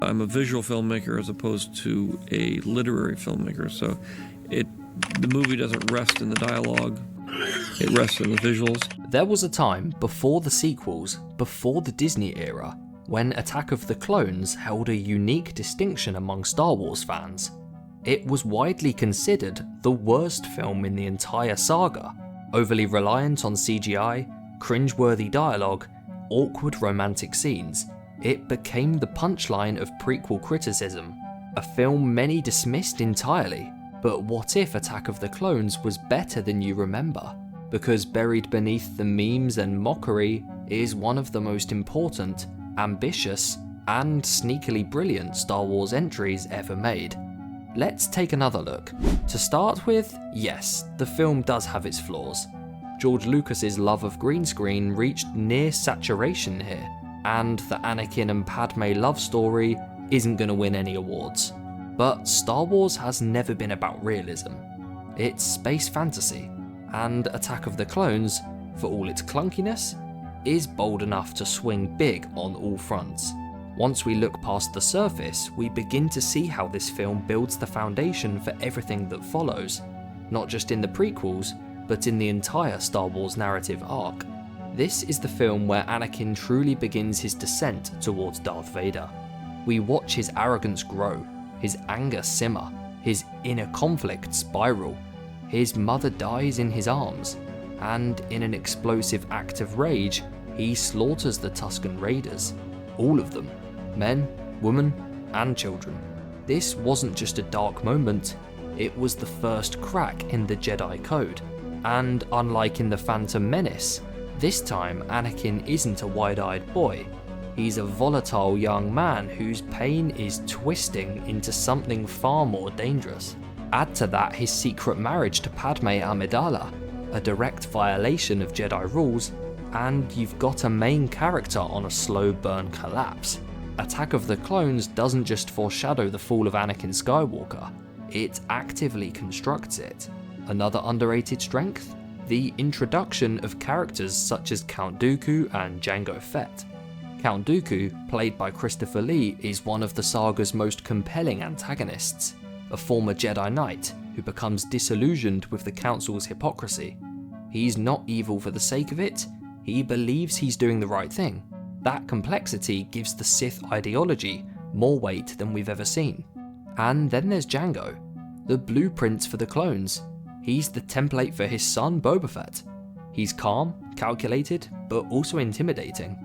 I'm a visual filmmaker as opposed to a literary filmmaker, so the movie doesn't rest in the dialogue, it rests in the visuals. There was a time before the sequels, before the Disney era, when Attack of the Clones held a unique distinction among Star Wars fans. It was widely considered the worst film in the entire saga, overly reliant on CGI, cringeworthy dialogue, awkward romantic scenes. It became the punchline of prequel criticism, a film many dismissed entirely. But what if Attack of the Clones was better than you remember? Because buried beneath the memes and mockery is one of the most important, ambitious, and sneakily brilliant Star Wars entries ever made. Let's take another look. To start with, yes, the film does have its flaws. George Lucas's love of green screen reached near saturation here, and the Anakin and Padme love story isn't going to win any awards. But Star Wars has never been about realism. It's space fantasy, and Attack of the Clones, for all its clunkiness, is bold enough to swing big on all fronts. Once we look past the surface, we begin to see how this film builds the foundation for everything that follows, not just in the prequels, but in the entire Star Wars narrative arc. This is the film where Anakin truly begins his descent towards Darth Vader. We watch his arrogance grow, his anger simmer, his inner conflict spiral. His mother dies in his arms, and in an explosive act of rage, he slaughters the Tusken Raiders. All of them. Men, women, and children. This wasn't just a dark moment, it was the first crack in the Jedi Code. And unlike in The Phantom Menace, this time Anakin isn't a wide-eyed boy. He's a volatile young man whose pain is twisting into something far more dangerous. Add to that his secret marriage to Padme Amidala, a direct violation of Jedi rules, and you've got a main character on a slow burn collapse. Attack of the Clones doesn't just foreshadow the fall of Anakin Skywalker, it actively constructs it. Another underrated strength? The introduction of characters such as Count Dooku and Jango Fett. Count Dooku, played by Christopher Lee, is one of the saga's most compelling antagonists, a former Jedi Knight who becomes disillusioned with the Council's hypocrisy. He's not evil for the sake of it, he believes he's doing the right thing. That complexity gives the Sith ideology more weight than we've ever seen. And then there's Jango, the blueprint for the clones. He's the template for his son Boba Fett. He's calm, calculated, but also intimidating.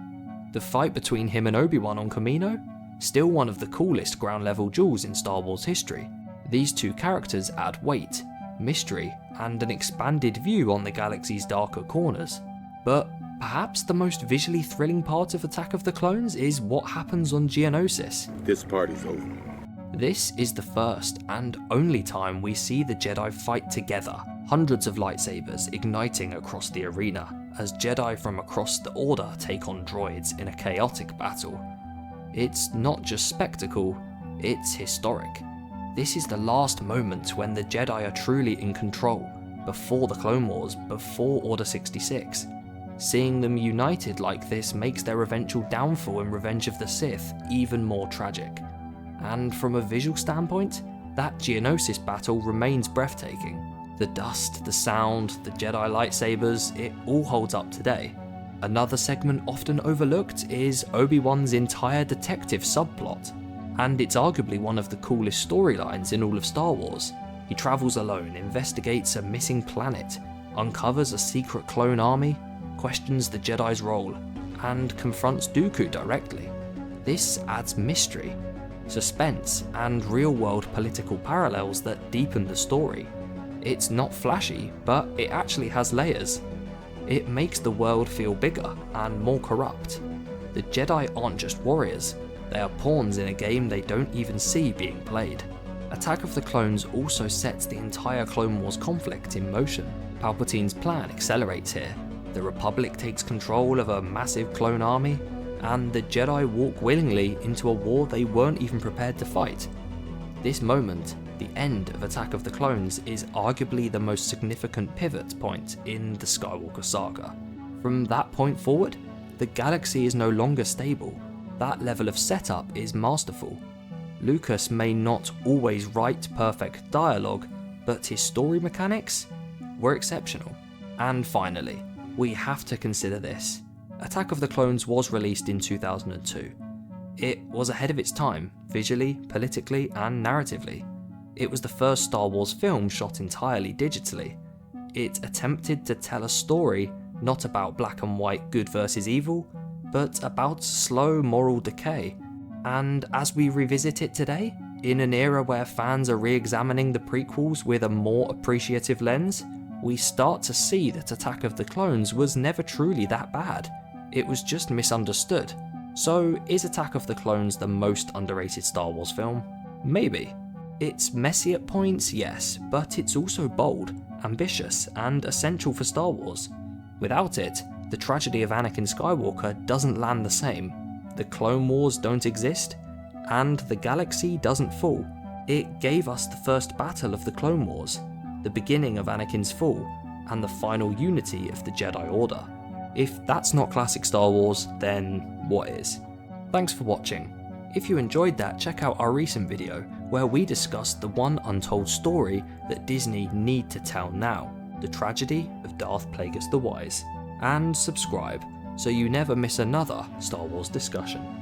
The fight between him and Obi-Wan on Kamino? Still one of the coolest ground level duels in Star Wars history. These two characters add weight, mystery, and an expanded view on the galaxy's darker corners. But perhaps the most visually thrilling part of Attack of the Clones is what happens on Geonosis. This party's over. This is the first and only time we see the Jedi fight together, hundreds of lightsabers igniting across the arena, as Jedi from across the Order take on droids in a chaotic battle. It's not just spectacle, it's historic. This is the last moment when the Jedi are truly in control, before the Clone Wars, before Order 66. Seeing them united like this makes their eventual downfall in Revenge of the Sith even more tragic. And from a visual standpoint, that Geonosis battle remains breathtaking. The dust, the sound, the Jedi lightsabers, it all holds up today. Another segment often overlooked is Obi-Wan's entire detective subplot, and it's arguably one of the coolest storylines in all of Star Wars. He travels alone, investigates a missing planet, uncovers a secret clone army, questions the Jedi's role, and confronts Dooku directly. This adds mystery, suspense, and real-world political parallels that deepen the story. It's not flashy, but it actually has layers. It makes the world feel bigger and more corrupt. The Jedi aren't just warriors, they are pawns in a game they don't even see being played. Attack of the Clones also sets the entire Clone Wars conflict in motion. Palpatine's plan accelerates here. The Republic takes control of a massive clone army, and the Jedi walk willingly into a war they weren't even prepared to fight. This moment, the end of Attack of the Clones, is arguably the most significant pivot point in the Skywalker saga. From that point forward, the galaxy is no longer stable. That level of setup is masterful. Lucas may not always write perfect dialogue, but his story mechanics were exceptional. And finally, we have to consider this. Attack of the Clones was released in 2002. It was ahead of its time, visually, politically, and narratively. It was the first Star Wars film shot entirely digitally. It attempted to tell a story not about black and white good versus evil, but about slow moral decay. And as we revisit it today, in an era where fans are re-examining the prequels with a more appreciative lens, we start to see that Attack of the Clones was never truly that bad. It was just misunderstood. So is Attack of the Clones the most underrated Star Wars film? Maybe. It's messy at points, yes, but it's also bold, ambitious, and essential for Star Wars. Without it, the tragedy of Anakin Skywalker doesn't land the same, the Clone Wars don't exist, and the galaxy doesn't fall. It gave us the first battle of the Clone Wars, the beginning of Anakin's fall, and the final unity of the Jedi Order. If that's not classic Star Wars, then what is? Thanks for watching. If you enjoyed that, check out our recent video where we discussed the one untold story that Disney need to tell now, the tragedy of Darth Plagueis the Wise. And subscribe so you never miss another Star Wars discussion.